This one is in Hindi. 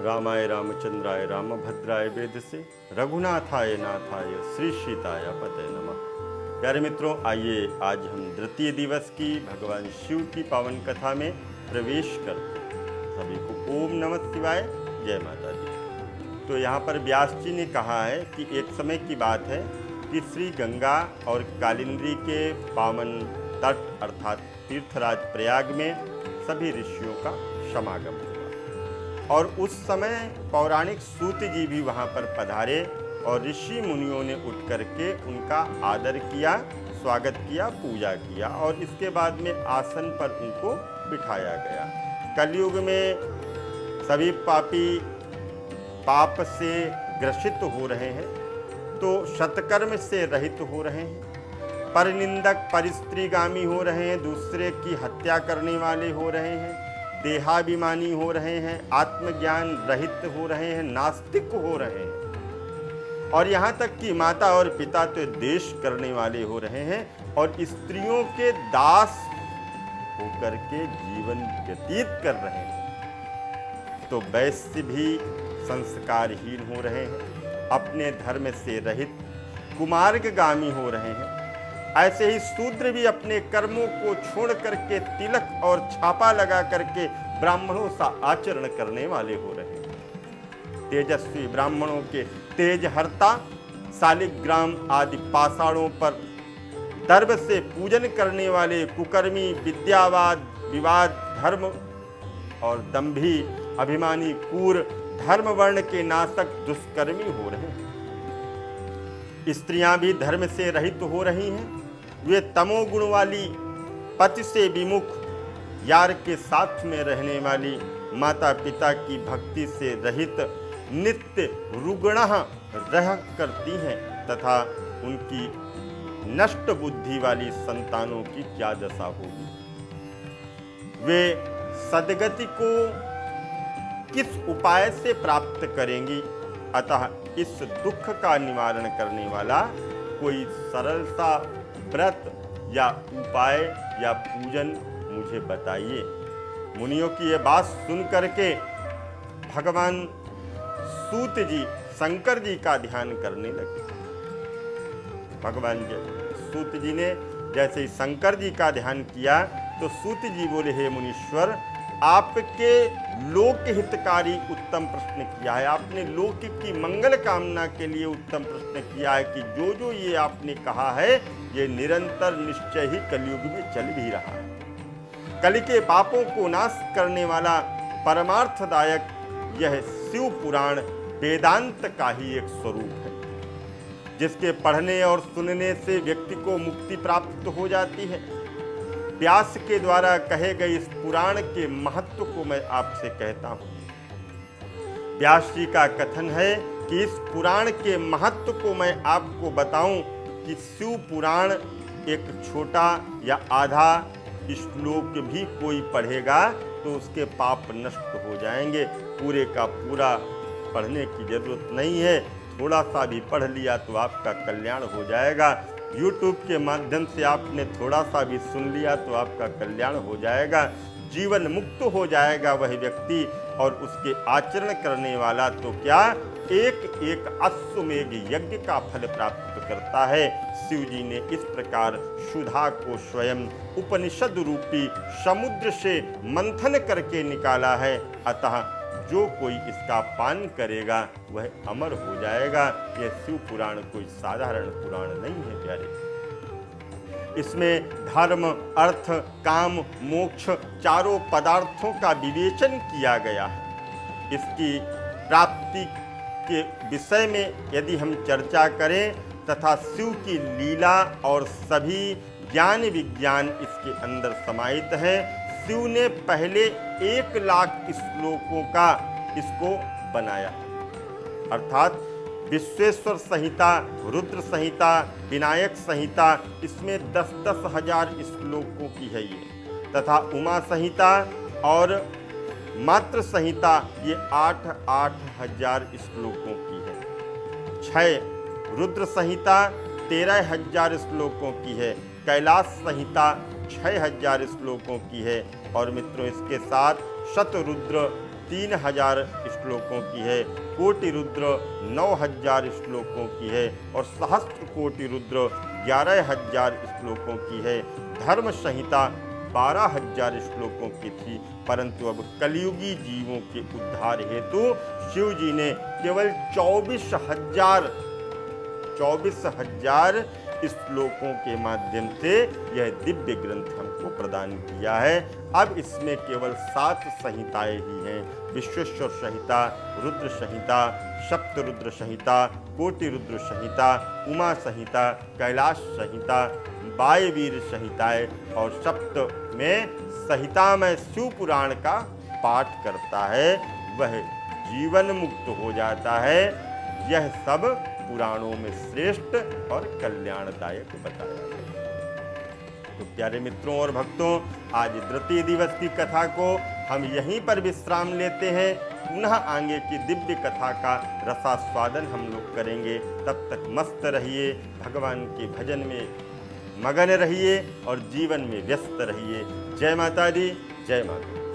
रामाय रामचंद्राय रामभद्राय वेदसे रघुनाथाय नाथाय श्री सीताय पते नमः। प्यारे मित्रों, आइए आज हम द्वितीय दिवस की भगवान शिव की पावन कथा में प्रवेश करते हैं। सभी को ओम नमः शिवाय, जय माता दी। तो यहाँ पर व्यास जी ने कहा है कि एक समय की बात है कि श्री गंगा और कालिंदी के पावन तट अर्थात तीर्थराज प्रयाग में सभी ऋषियों का समागम हुआ और उस समय पौराणिक सूत जी भी वहाँ पर पधारे और ऋषि मुनियों ने उठ करके उनका आदर किया, स्वागत किया, पूजा किया और इसके बाद में आसन पर उनको बिठाया गया। कलयुग में सभी पापी पाप से ग्रसित हो रहे हैं, तो सत्कर्म से रहित हो रहे हैं, परनिंदक परिस्त्रीगामी हो रहे हैं, दूसरे की हत्या करने वाले हो रहे हैं, देहाभिमानी हो रहे हैं, आत्मज्ञान रहित हो रहे हैं, नास्तिक हो रहे हैं और यहाँ तक कि माता और पिता तो देश करने वाले हो रहे हैं और स्त्रियों के दास होकर के जीवन व्यतीत कर रहे हैं। तो वैश्य भी संस्कारहीन हो रहे हैं, अपने धर्म से रहित कुमार्गगामी हो रहे हैं। ऐसे ही शूद्र भी अपने कर्मों को छोड़ करके तिलक और छापा लगा करके ब्राह्मणों सा आचरण करने वाले हो रहे हैं। तेजस्वी ब्राह्मणों के तेजहर्ता शालिग्राम आदि पाषाणों पर दर्भ से पूजन करने वाले कुकर्मी, विद्यावाद, विवाद, धर्म और दंभी, अभिमानी, कूर, धर्म वर्ण के नाशक दुष्कर्मी हो रहे हैं। स्त्रियां भी धर्म से रहित हो रही हैं। वे तमोगुण वाली, पति से विमुख, यार के साथ में रहने वाली, माता पिता की भक्ति से रहित, नित्य रुग्णः रह करती हैं तथा उनकी नष्ट बुद्धि वाली संतानों की क्या दशा होगी। वे सद्गति को किस उपाय से प्राप्त करेंगी। अतः इस दुख का निवारण करने वाला कोई सरल सा व्रत या उपाय या पूजन मुझे बताइए। मुनियों की यह बात सुन करके भगवान सूत जी शंकर जी का ध्यान करने लगे। भगवान सूत जी ने जैसे ही शंकर जी का ध्यान किया तो सूत जी बोले, हे मुनीश्वर, आपके लोक हितकारी उत्तम प्रश्न किया है। आपने लोक की मंगल कामना के लिए उत्तम प्रश्न किया है कि जो जो ये आपने कहा है ये निरंतर निश्चय ही कलयुग में चल भी रहा है। कलि के पापों को नाश करने वाला परमार्थदायक यह शिव पुराण वेदांत का ही एक स्वरूप है, जिसके पढ़ने और सुनने से व्यक्ति को मुक्ति प्राप्त हो जाती है। व्यास के द्वारा कहे गए इस पुराण के महत्व को मैं आपसे कहता हूं। व्यास जी का कथन है कि इस पुराण के महत्व को मैं आपको बताऊं कि शिव पुराण एक छोटा या आधा श्लोक भी कोई पढ़ेगा तो उसके पाप नष्ट हो जाएंगे। पूरे का पूरा पढ़ने की जरूरत नहीं है, थोड़ा सा भी पढ़ लिया तो आपका कल्याण हो जाएगा। YouTube के माध्यम से आपने थोड़ा सा भी सुन लिया तो आपका कल्याण हो जाएगा, जीवन मुक्त हो जाएगा वह व्यक्ति और उसके आचरण करने वाला तो क्या एक एक अश्वमेघ यज्ञ का फल प्राप्त करता है। शिव जी ने इस प्रकार सुधा को स्वयं उपनिषद रूपी समुद्र से मंथन करके निकाला है। अतः जो कोई इसका पान करेगा वह अमर हो जाएगा। यह शिव पुराण कोई साधारण पुराण नहीं है प्यारे। इसमें धर्म, अर्थ, काम, मोक्ष चारों पदार्थों का विवेचन किया गया है। इसकी प्राप्ति के विषय में यदि हम चर्चा करें तथा शिव की लीला और सभी ज्ञान विज्ञान इसके अंदर समाहित है। शिव ने पहले 1,00,000 श्लोकों का इसको बनाया, अर्थात विश्वेश्वर संहिता, रुद्र संहिता, विनायक संहिता, इसमें 10-10 हजार श्लोकों की है ये, तथा उमा संहिता और मात्र संहिता ये 8-8 हजार श्लोकों की है। 6 रुद्र संहिता 13,000 श्लोकों की है। कैलाश संहिता 6,000 श्लोकों की है। और मित्रों, इसके साथ शतरुद्र 3000 श्लोकों की है, कोटि रुद्र 9000 श्लोकों की है और सहस्त्र कोटि रुद्र 11000 श्लोकों की है। धर्म संहिता 12000 श्लोकों की थी, परंतु अब कलयुगी जीवों के उद्धार हेतु शिव जी ने केवल 24,000 श्लोकों के माध्यम से यह दिव्य ग्रंथ हमको प्रदान किया है। अब इसमें केवल 7 संहिताएं ही हैं। विश्वेश्वर संहिता, रुद्र संहिता, सप्त रुद्र संहिता, कोटि रुद्र संहिता, उमा संहिता, कैलाश संहिता, वायवीर संहिताएं और सप्त में संहिता में शिव पुराण का पाठ करता है वह जीवन मुक्त हो जाता है। यह सब पुराणों में श्रेष्ठ और कल्याणदायक बताया गया। तो प्यारे मित्रों और भक्तों, आज द्वितीय दिवस की कथा को हम यहीं पर विश्राम लेते हैं। पुनः आगे की दिव्य कथा का रसास्वादन हम लोग करेंगे। तब तक मस्त रहिए, भगवान के भजन में मगन रहिए और जीवन में व्यस्त रहिए। जय माता दी, जय माता।